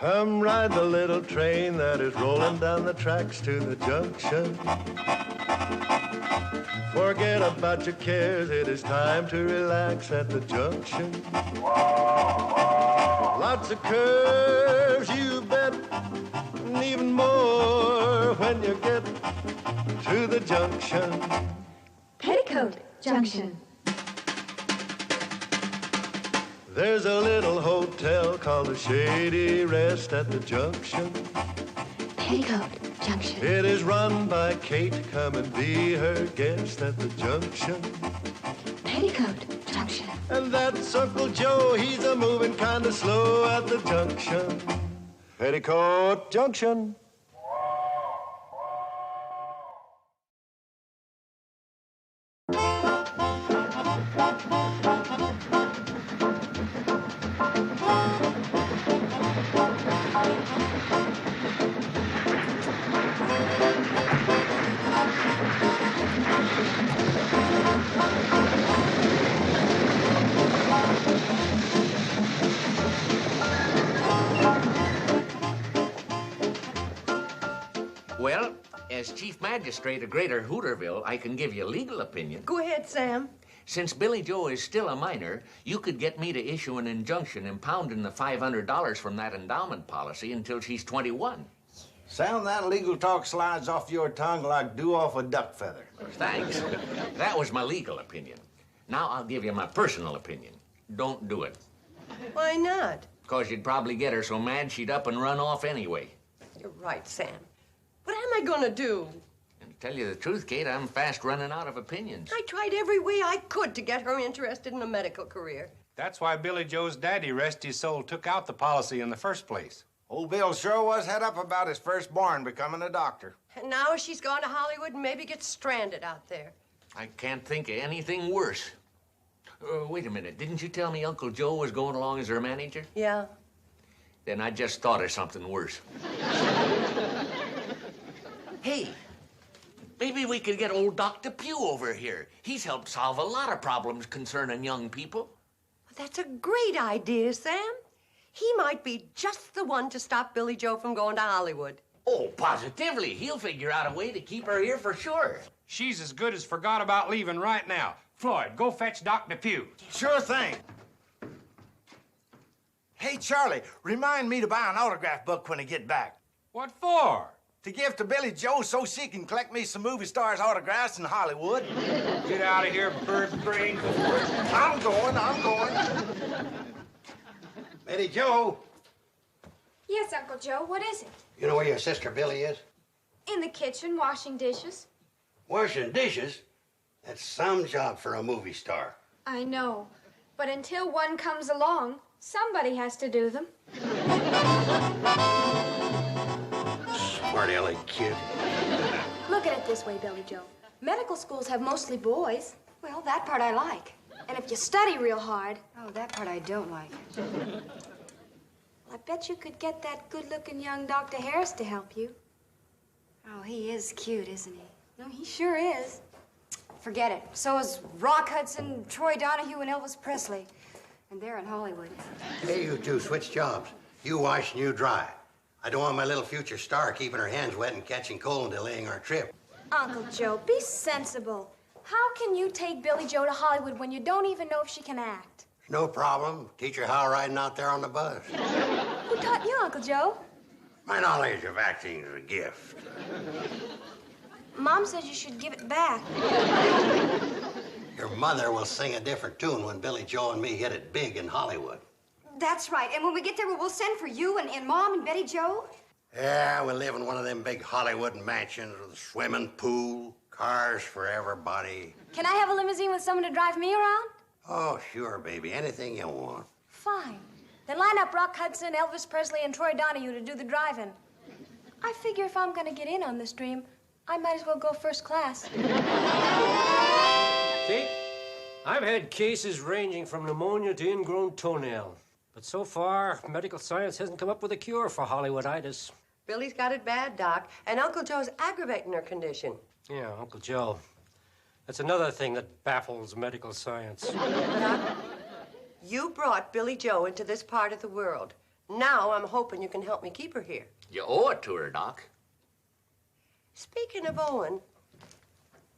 Come ride the little train that is rolling down the tracks to the junction. Forget about your cares, it is time to relax at the junction. Lots of curves, you bet, and even more when you get to the junction. Petticoat Junction. There's a little hotel called the Shady Rest at the junction. Petticoat Junction. It is run by Kate. Come and be her guest at the junction. Petticoat Junction. And that's Uncle Joe. He's a moving kind of slow at the junction. Petticoat Junction. Well, as Chief Magistrate of Greater Hooterville, I can give you a legal opinion. Go ahead, Sam. Since Billy Joe is still a minor, you could get me to issue an injunction impounding the $500 from that endowment policy until she's 21. Sam, that legal talk slides off your tongue like dew off a duck feather. Thanks. That was my legal opinion. Now I'll give you my personal opinion. Don't do it. Why not? Because you'd probably get her so mad she'd up and run off anyway. You're right, Sam. What am I gonna do? And to tell you the truth, Kate, I'm fast running out of opinions. I tried every way I could to get her interested in a medical career. That's why Billy Joe's daddy, rest his soul, took out the policy in the first place. Old Bill sure was head up about his firstborn becoming a doctor. And now she's gone to Hollywood and maybe gets stranded out there. I can't think of anything worse. Wait a minute. Didn't you tell me Uncle Joe was going along as her manager? Yeah. Then I just thought of something worse. Hey, maybe we could get old Dr. Pugh over here. He's helped solve a lot of problems concerning young people. That's a great idea, Sam. He might be just the one to stop Billy Joe from going to Hollywood. Oh, positively. He'll figure out a way to keep her here for sure. She's as good as forgot about leaving right now. Floyd, go fetch Dr. Pugh. Sure thing. Hey, Charlie, remind me to buy an autograph book when I get back. What for? To give to Billy Joe so she can collect me some movie stars' autographs in Hollywood. Get out of here, bird brain. I'm going. Betty Joe, Yes, Uncle Joe, what is it? you know where your sister Billy is? In the kitchen, washing dishes. Washing dishes? That's some job for a movie star. I know, but until one comes along, somebody has to do them. Smart aleck kid. Look at it this way, Billy Joe. Medical schools have mostly boys. Well, that part I like. And if you study real hard... Oh, that part I don't like. I bet you could get that good-looking young Dr. Harris to help you. Oh, he is cute, isn't he? No, he sure is. Forget it. So is Rock Hudson, Troy Donahue, and Elvis Presley. And they're in Hollywood. Hey, you two, switch jobs. You wash and you dry. I don't want my little future star keeping her hands wet and catching cold and delaying our trip. Uncle Joe, be sensible. How can you take Billy Joe to Hollywood when you don't even know if she can act? No problem. Teach her how riding out there on the bus. Who taught you, Uncle Joe? My knowledge of acting is a gift. Mom says you should give it back. Your mother will sing a different tune when Billy Joe and me hit it big in Hollywood. That's right. And when we get there, we'll send for you and Mom and Betty Joe. Yeah, we'll live in one of them big Hollywood mansions with a swimming pool, cars for everybody. Can I have a limousine with someone to drive me around? Oh, sure, baby. Anything you want. Fine. Then line up Rock Hudson, Elvis Presley, and Troy Donahue to do the driving. I figure if I'm going to get in on this dream, I might as well go first class. See? I've had cases ranging from pneumonia to ingrown toenail. But so far, medical science hasn't come up with a cure for Hollywooditis. Billy's got it bad, Doc, and Uncle Joe's aggravating her condition. Yeah, Uncle Joe. That's another thing that baffles medical science. Doc, you brought Billy Joe into this part of the world. Now I'm hoping you can help me keep her here. You owe it to her, Doc. Speaking of Owen,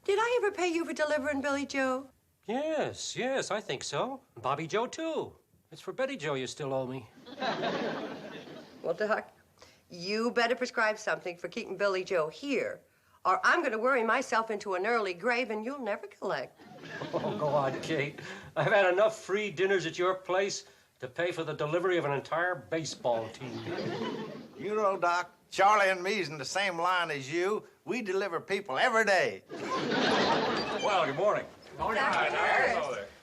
did I ever pay you for delivering Billy Joe? Yes, I think so. Bobby Joe, too. It's for Betty Joe you still owe me. Well, Doc, you better prescribe something for keeping Billy Joe here, or I'm going to worry myself into an early grave and you'll never collect. Oh, go on, Kate. I've had enough free dinners at your place to pay for the delivery of an entire baseball team. You know, Doc, Charlie and me's in the same line as you. We deliver people every day. Well, good morning. Morning.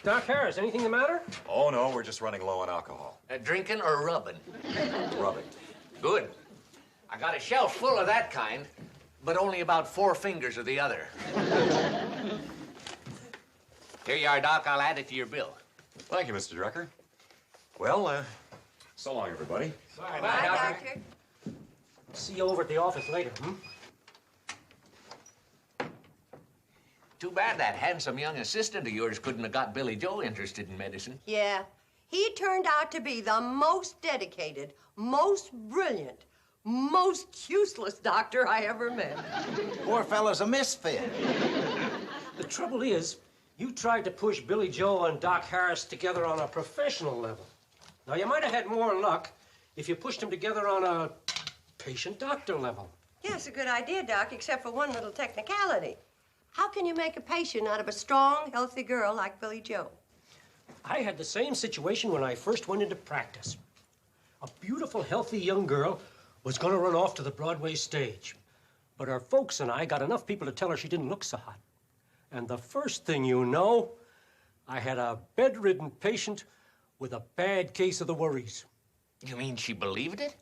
Doc Harris, anything the matter? Oh, no, we're just running low on alcohol. Drinking or rubbing? Rubbing. Good. I got a shelf full of that kind, but only about 4 fingers of the other. Here you are, Doc. I'll add it to your bill. Thank you, Mr. Drucker. Well, so long, everybody. Bye, Doctor. See you over at the office later, Too bad that handsome young assistant of yours couldn't have got Billy Joe interested in medicine. Yeah, he turned out to be the most dedicated, most brilliant, most useless doctor I ever met. Poor fellow's a misfit. The trouble is, you tried to push Billy Joe and Doc Harris together on a professional level. Now, you might have had more luck if you pushed them together on a patient-doctor level. Yeah, it's a good idea, Doc, except for one little technicality. How can you make a patient out of a strong, healthy girl like Billy Joe? I had the same situation when I first went into practice. A beautiful, healthy young girl was going to run off to the Broadway stage. But her folks and I got enough people to tell her she didn't look so hot. And the first thing you know, I had a bedridden patient with a bad case of the worries. You mean she believed it?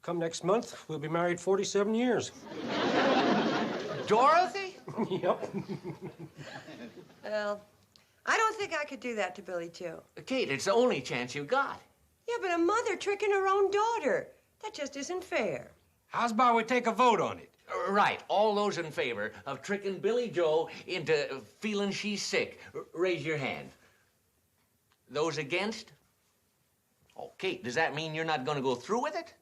Come next month, we'll be married 47 years. Dorothy? Yep. Well, I don't think I could do that to Billy Joe. Kate, it's the only chance you got. Yeah, but a mother tricking her own daughter. That just isn't fair. How's about we take a vote on it? Right. All those in favor of tricking Billy Joe into feeling she's sick, raise your hand. Those against? Oh, Kate, does that mean you're not going to go through with it?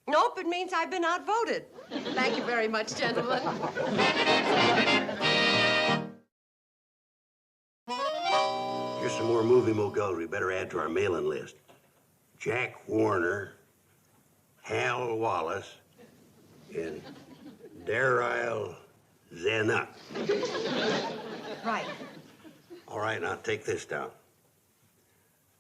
Nope, it means I've been outvoted. Thank you very much, gentlemen. Here's some more movie moguls we better add to our mailing list. Jack Warner, Hal Wallace, and Daryl Zanuck. Right. All right, now take this down.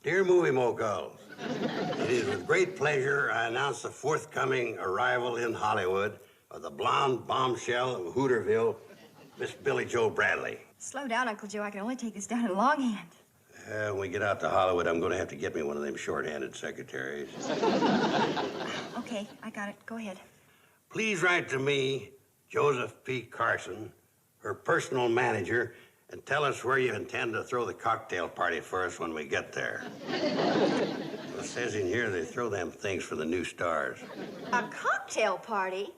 Dear movie moguls, it is with great pleasure I announce the forthcoming arrival in Hollywood of the blonde bombshell of Hooterville, Miss Billy Joe Bradley. Slow down, Uncle Joe. I can only take this down in longhand. When we get out to Hollywood, I'm going to have to get me one of them short-handed secretaries. Okay, I got it. Go ahead. Please write to me, Joseph P. Carson, her personal manager, and tell us where you intend to throw the cocktail party for us when we get there. It says in here they throw them things for the new stars. A cocktail party?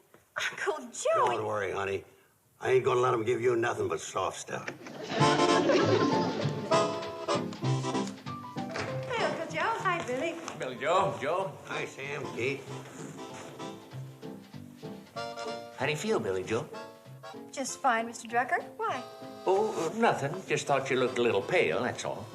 Uncle Joe. Don't worry, honey. I ain't gonna let them give you nothing but soft stuff. Hey, Uncle Joe. Hi, Billy. Billy Joe, Joe. Hi, Sam, Kate. How do you feel, Billy Joe? Just fine, Mr. Drucker. Why? Oh, nothing. Just thought you looked a little pale, that's all.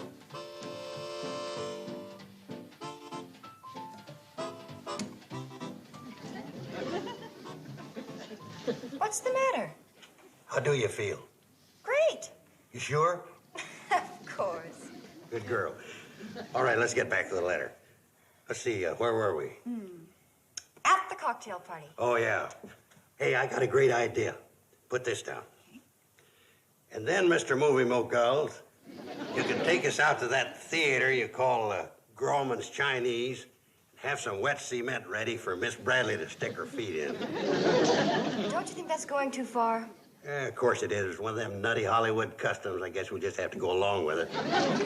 What's the matter? How do you feel? Great. You sure? Of course. Good girl. All right, let's get back to the letter. Let's see, where were we? At the cocktail party. Oh, yeah. Hey, I got a great idea. Put this down. And then, Mr. Movie Moguls, you can take us out to that theater you call Grauman's Chinese. Have some wet cement ready for Miss Bradley to stick her feet in. Don't you think that's going too far? Yeah, of course it is. It's one of them nutty Hollywood customs. I guess we'll just have to go along with it.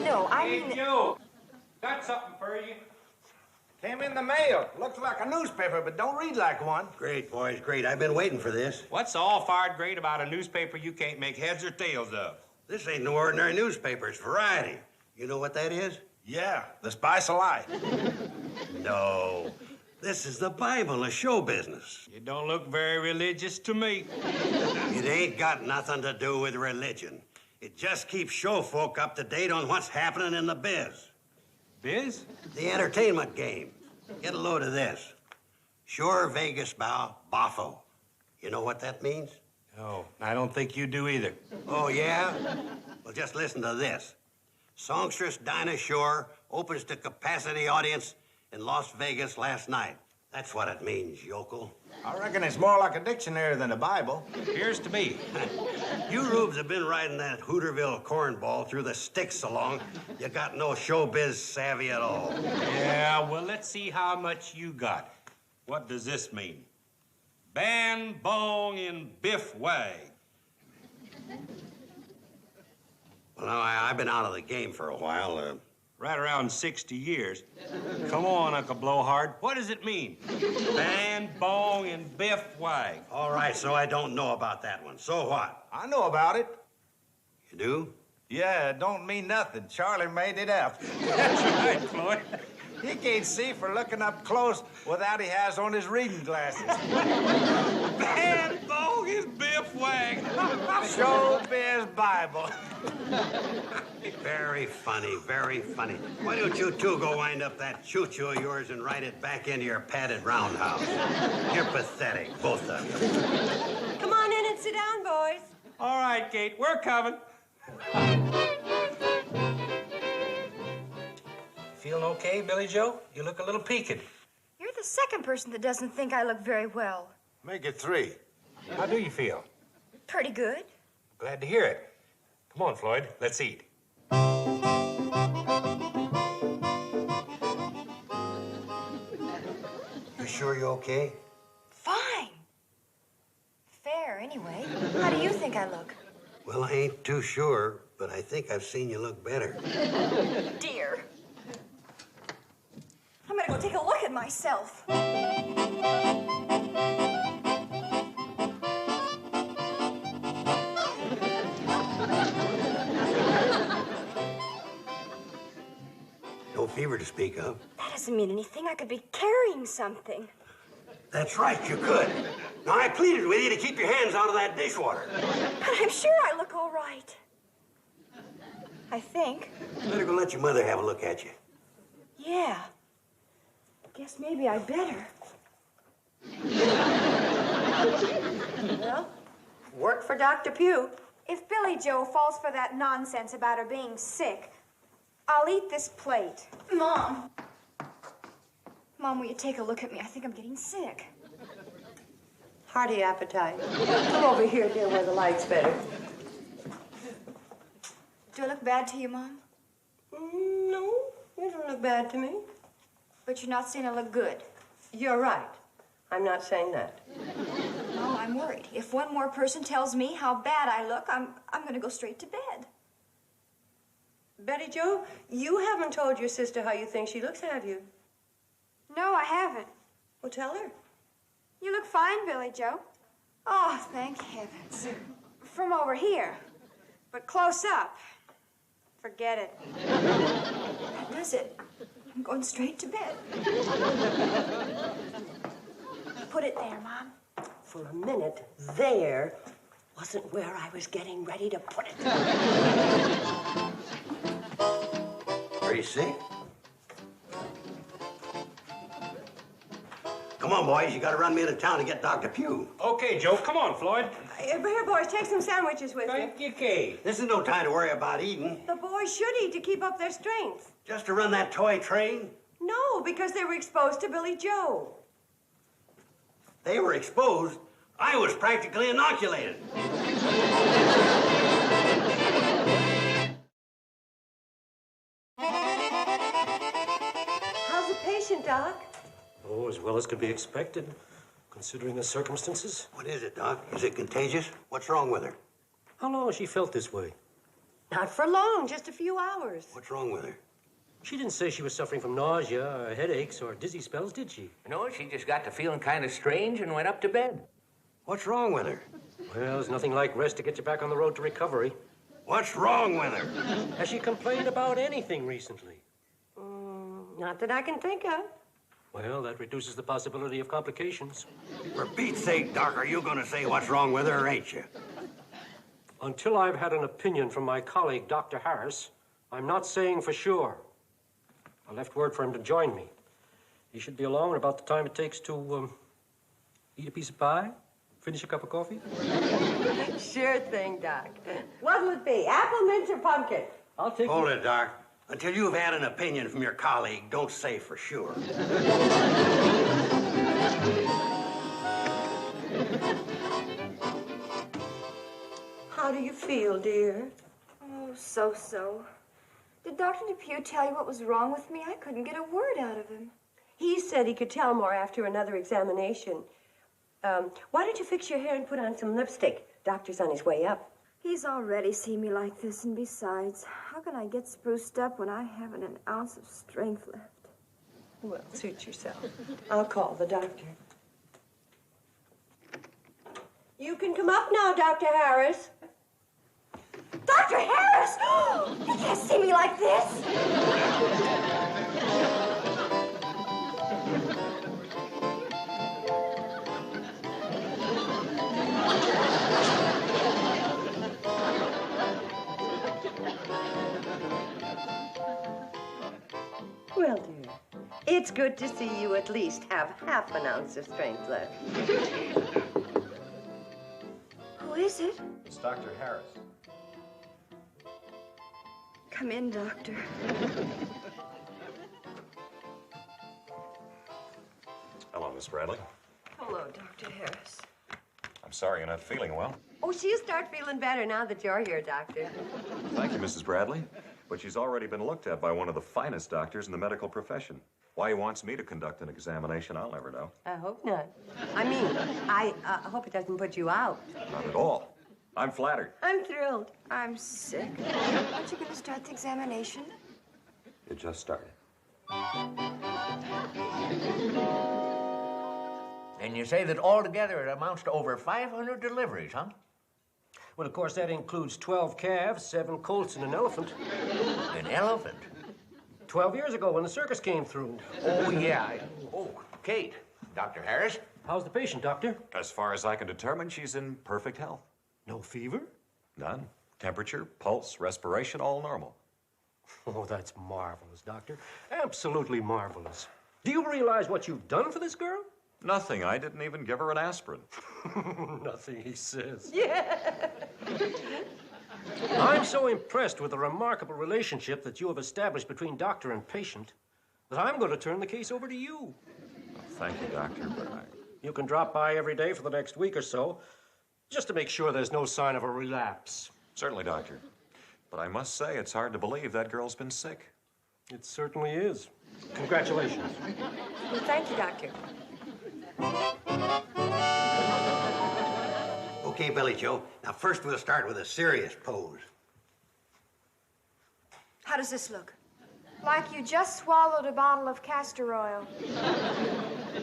No, I Hey, mean... Joe, got something for you. Came in the mail. Looks like a newspaper, but don't read like one. Great, boys, great. I've been waiting for this. What's all fired great about a newspaper you can't make heads or tails of? This ain't no ordinary newspaper. It's variety. You know what that is? Yeah, the spice of life. No. This is the Bible, a show business. You don't look very religious to me. It ain't got nothing to do with religion. It just keeps show folk up to date on what's happening in the biz. Biz? The entertainment game. Get a load of this. Sure Vegas bow, boffo. You know what that means? No, I don't think you do either. Oh, yeah? Well, just listen to this. Songstress Dinah Shore opens to capacity audience in Las Vegas last night. That's what it means, yokel. I reckon it's more like a dictionary than a Bible. Appears to me. You rubes have been riding that Hooterville cornball through the sticks so long, you got no showbiz savvy at all. Yeah, well, let's see how much you got. What does this mean? Ban, bong, and biff wag. Well, now, I've been out of the game for a while. Right around 60 years. Come on, Uncle Blowhard. What does it mean? Ban, bong, and biff wag. All right, so I don't know about that one. So what? I know about it. You do? Yeah, it don't mean nothing. Charlie made it up. That's right, Floyd. He can't see for looking up close without he has on his reading glasses. Ban, bong, and biff wag. Showbiz Bible. Very funny, very funny. Why don't you two go wind up that choo-choo of yours and ride it back into your padded roundhouse? You're pathetic, both of you. Come on in and sit down, boys. All right, Kate, we're coming. Feeling okay, Billy Joe? You look a little peaked. You're the second person that doesn't think I look very well. Make it 3. How do you feel? Pretty good. Glad to hear it. Come on, Floyd, let's eat. You sure you're okay? Fine. Fair, anyway. How do you think I look? Well, I ain't too sure, but I think I've seen you look better. Dear. I'm gonna go take a look at myself. No fever to speak of. That doesn't mean anything. I could be carrying something. That's right, you could. Now, I pleaded with you to keep your hands out of that dishwater. But I'm sure I look all right. I think. Better go let your mother have a look at you. Yeah. Guess maybe I better. Well, work for Dr. Pugh. If Billy Joe falls for that nonsense about her being sick, I'll eat this plate. Mom. Mom, will you take a look at me? I think I'm getting sick. Hearty appetite. Come over here, dear, where the light's better. Do I look bad to you, Mom? No, you don't look bad to me. But you're not saying I look good. You're right. I'm not saying that. No, I'm worried. If one more person tells me how bad I look, I'm going to go straight to bed. Betty Jo, you haven't told your sister how you think she looks, have you? No, I haven't. Well, tell her. You look fine, Billy Joe. Oh, thank heavens. From over here. But close up. Forget it. That does it. I'm going straight to bed. Put it there, Mom. For a minute, there wasn't where I was getting ready to put it. Are you sick? Come on, boys. You gotta run me into town to get Dr. Pugh. Okay, Joe, come on, Floyd. Here, boys, take some sandwiches with you. Thank you, Kate. This is no time to worry about eating. The boys should eat to keep up their strength. Just to run that toy train? No, because they were exposed to Billy Joe. They were exposed. I was practically inoculated. How's the patient, Doc? Oh, as well as could be expected, considering the circumstances. What is it, Doc? Is it contagious? What's wrong with her? How long has she felt this way? Not for long, just a few hours. What's wrong with her? She didn't say she was suffering from nausea or headaches or dizzy spells, did she? No, she just got to feeling kind of strange and went up to bed. What's wrong with her? Well, there's nothing like rest to get you back on the road to recovery. What's wrong with her? Has she complained about anything recently? Not that I can think of. Well, that reduces the possibility of complications. For Pete's sake, Doc, are you going to say what's wrong with her, or ain't you? Until I've had an opinion from my colleague, Dr. Harris, I'm not saying for sure. I left word for him to join me. He should be along at about the time it takes to eat a piece of pie, finish a cup of coffee. Sure thing, Doc. What'll it be, apple, mint, or pumpkin? I'll take Hold it, Doc. Until you've had an opinion from your colleague, don't say for sure. How do you feel, dear? Oh, so-so. Did Dr. Depew tell you what was wrong with me? I couldn't get a word out of him. He said he could tell more after another examination. Why don't you fix your hair and put on some lipstick? Doctor's on his way up. He's already seen me like this, and besides, how can I get spruced up when I haven't an ounce of strength left? Well, suit yourself. I'll call the doctor. You can come up now, Dr. Harris. Dr. Harris! You can't see me like this! Well, dear, it's good to see you at least have half an ounce of strength left. Who is it? It's Dr. Harris. Come in, Doctor. Hello, Miss Bradley. Hello, Dr. Harris. I'm sorry you're not feeling well. Oh, she'll start feeling better now that you're here, Doctor. Thank you, Mrs. Bradley. But she's already been looked at by one of the finest doctors in the medical profession. Why he wants me to conduct an examination, I'll never know. I hope not. I mean, I hope it doesn't put you out. Not at all. I'm flattered. I'm thrilled. I'm sick. Aren't you going to start the examination? It just started. And you say that altogether it amounts to over 500 deliveries, huh? Well, of course, that includes 12 calves, 7 colts, and an elephant. An elephant? 12 years ago when the circus came through. Oh, yeah. Oh, Kate. Dr. Harris? How's the patient, Doctor? As far as I can determine, she's in perfect health. No fever? None. Temperature, pulse, respiration, all normal. Oh, that's marvelous, Doctor. Absolutely marvelous. Do you realize what you've done for this girl? Nothing. I didn't even give her an aspirin. Nothing, he says. Yeah. I'm so impressed with the remarkable relationship that you have established between doctor and patient that I'm going to turn the case over to you. Thank you, Doctor, but You can drop by every day for the next week or so, just to make sure there's no sign of a relapse. Certainly, Doctor. But I must say, it's hard to believe that girl's been sick. It certainly is. Congratulations. Well, thank you, Doctor. Okay, Billy Joe. Now, first we'll start with a serious pose. How does this look? Like you just swallowed a bottle of castor oil.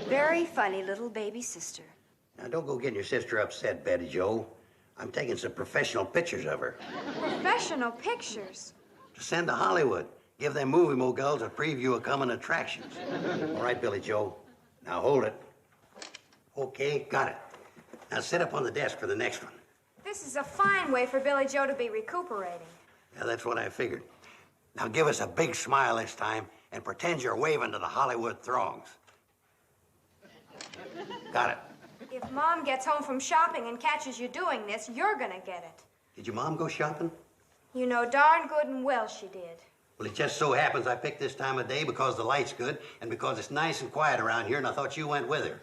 Very funny little baby sister. Now, don't go getting your sister upset, Betty Joe. I'm taking some professional pictures of her Professional pictures. to send to Hollywood. Give them movie moguls a preview of coming attractions. All right, Billy Joe. Now, hold it. Okay, got it. Now, sit up on the desk for the next one. This is a fine way for Billy Joe to be recuperating. Yeah, that's what I figured. Now, give us a big smile this time and pretend you're waving to the Hollywood throngs. Got it. If Mom gets home from shopping and catches you doing this, you're gonna get it. Did your mom go shopping? You know darn good and well she did. Well, it just so happens I picked this time of day because the light's good and because it's nice and quiet around here, and I thought you went with her.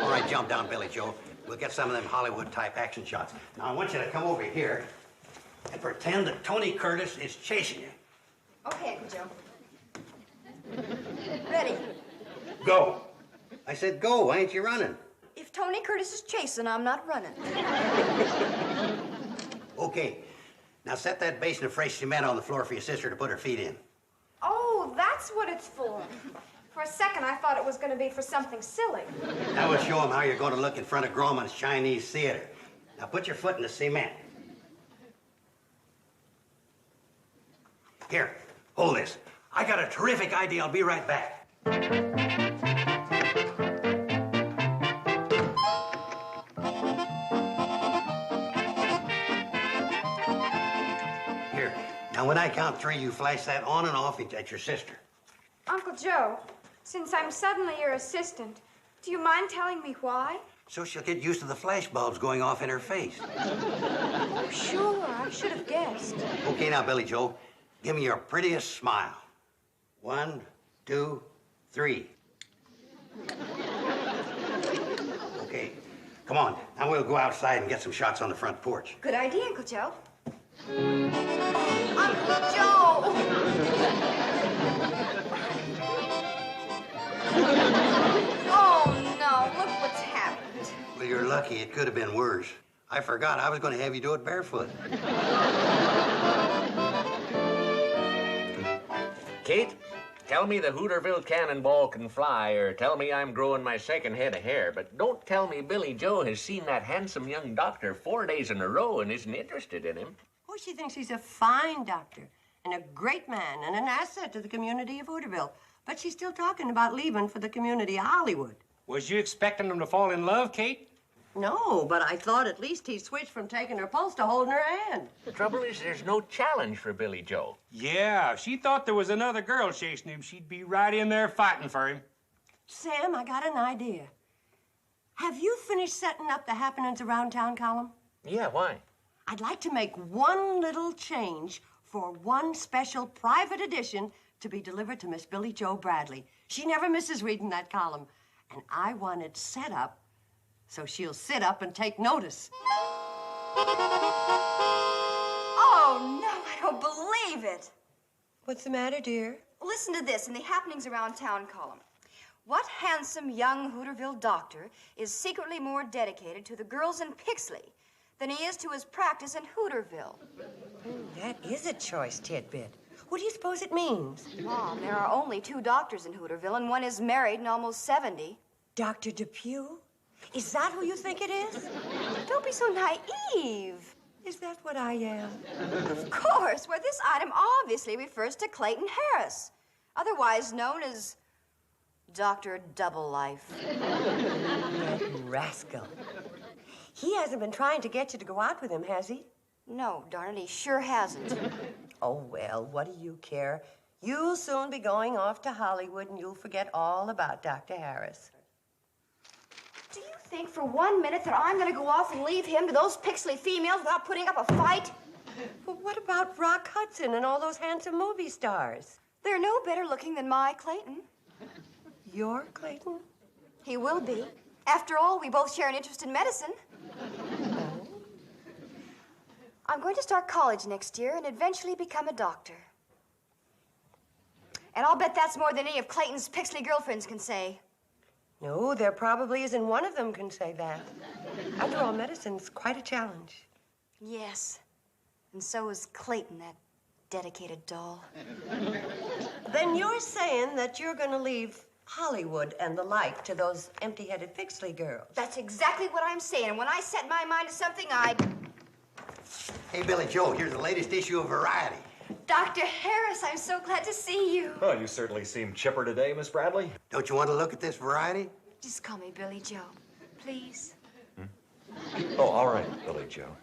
All right, jump down, Billy Joe. We'll get some of them Hollywood-type action shots. Now, I want you to come over here and pretend that Tony Curtis is chasing you. Okay, Uncle Joe. Ready. Go. I said go. Why ain't you running? If Tony Curtis is chasing, I'm not running. Okay. Now set that basin of fresh cement on the floor for your sister to put her feet in. Oh, that's what it's for. For a second, I thought it was going to be for something silly. Now we'll show them how you're going to look in front of Grauman's Chinese Theater. Now put your foot in the cement. Here, hold this. I got a terrific idea. I'll be right back. Now, when I count 3, you flash that on and off at your sister. Uncle Joe, since I'm suddenly your assistant, do you mind telling me why? So she'll get used to the flash bulbs going off in her face. Oh, sure. I should have guessed. Okay, now, Billy Joe, give me your prettiest smile. 1, 2, 3. Okay, come on. Now we'll go outside and get some shots on the front porch. Good idea, Uncle Joe. Uncle Joe! Oh, no. Look what's happened. Well, you're lucky. It could have been worse. I forgot. I was going to have you do it barefoot. Kate, tell me the Hooterville cannonball can fly, or tell me I'm growing my second head of hair, but don't tell me Billy Joe has seen that handsome young doctor 4 days in a row and isn't interested in him. Oh, she thinks he's a fine doctor and a great man and an asset to the community of Hooterville. But she's still talking about leaving for the community of Hollywood. Was you expecting them to fall in love, Kate? No, but I thought at least he switched from taking her pulse to holding her hand. The trouble is there's no challenge for Billy Joe. Yeah, if she thought there was another girl chasing him, she'd be right in there fighting for him. Sam, I got an idea. Have you finished setting up the happenings around town column? Yeah, why? I'd like to make one little change for one special private edition to be delivered to Miss Billy Joe Bradley. She never misses reading that column. And I want it set up so she'll sit up and take notice. Oh, no, I don't believe it. What's the matter, dear? Listen to this in the Happenings Around Town column. What handsome young Hooterville doctor is secretly more dedicated to the girls in Pixley than he is to his practice in Hooterville? That is a choice tidbit. What do you suppose it means? Mom, there are only 2 doctors in Hooterville, and one is married and almost 70. Dr. Depew? Is that who you think it is? Don't be so naive. Is that what I am? Of course. Well, this item obviously refers to Clayton Harris, otherwise known as Dr. Double Life. That rascal. He hasn't been trying to get you to go out with him, has he? No, darn it, he sure hasn't. Oh, well, what do you care? You'll soon be going off to Hollywood, and you'll forget all about Dr. Harris. Do you think for 1 minute that I'm going to go off and leave him to those Pixley females without putting up a fight? Well, what about Rock Hudson and all those handsome movie stars? They're no better looking than my Clayton. Your Clayton? He will be. After all, we both share an interest in medicine. I'm going to start college next year and eventually become a doctor. And I'll bet that's more than any of Clayton's Pixley girlfriends can say. No, there probably isn't one of them can say that. After all, medicine's quite a challenge. Yes. And so is Clayton, that dedicated doll. Then you're saying that you're going to leave Hollywood and the like to those empty-headed Pixley girls. That's exactly what I'm saying. When I set my mind to something, Hey, Billy Joe, here's the latest issue of Variety. Dr. Harris, I'm so glad to see you. Oh, you certainly seem chipper today, Miss Bradley. Don't you want to look at this Variety? Just call me Billy Joe, please. Oh, all right, Billy Joe.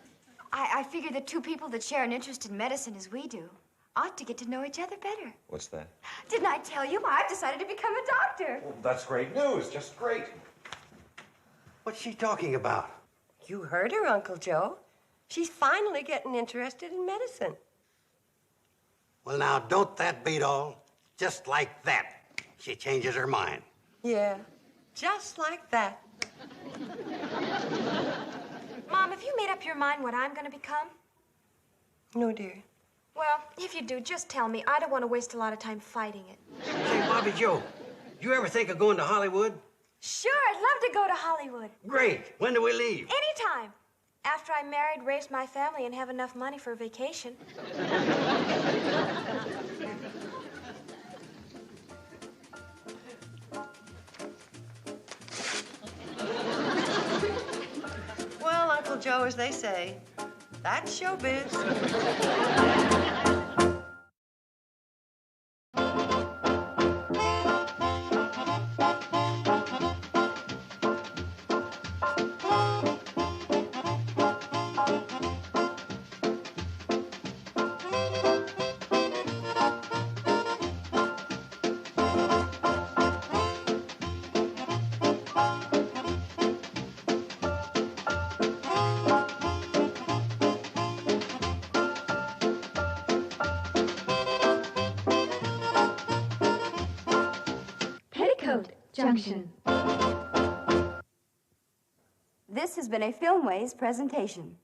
I figure that 2 people that share an interest in medicine as we do ought to get to know each other better. What's that? Didn't I tell you? I've decided to become a doctor. Well, that's great news, just great. What's she talking about? You heard her, Uncle Joe. She's finally getting interested in medicine. Well, now, don't that beat all? Just like that, she changes her mind. Yeah, just like that. Mom, have you made up your mind what I'm going to become? No, dear. Well, if you do, just tell me. I don't want to waste a lot of time fighting it. Say, Bobby Joe, you ever think of going to Hollywood? Sure, I'd love to go to Hollywood. Great. When do we leave? Anytime. After I'm married, raise my family, and have enough money for a vacation. Well, Uncle Joe, as they say, that's showbiz. Junction. This has been a Filmways presentation.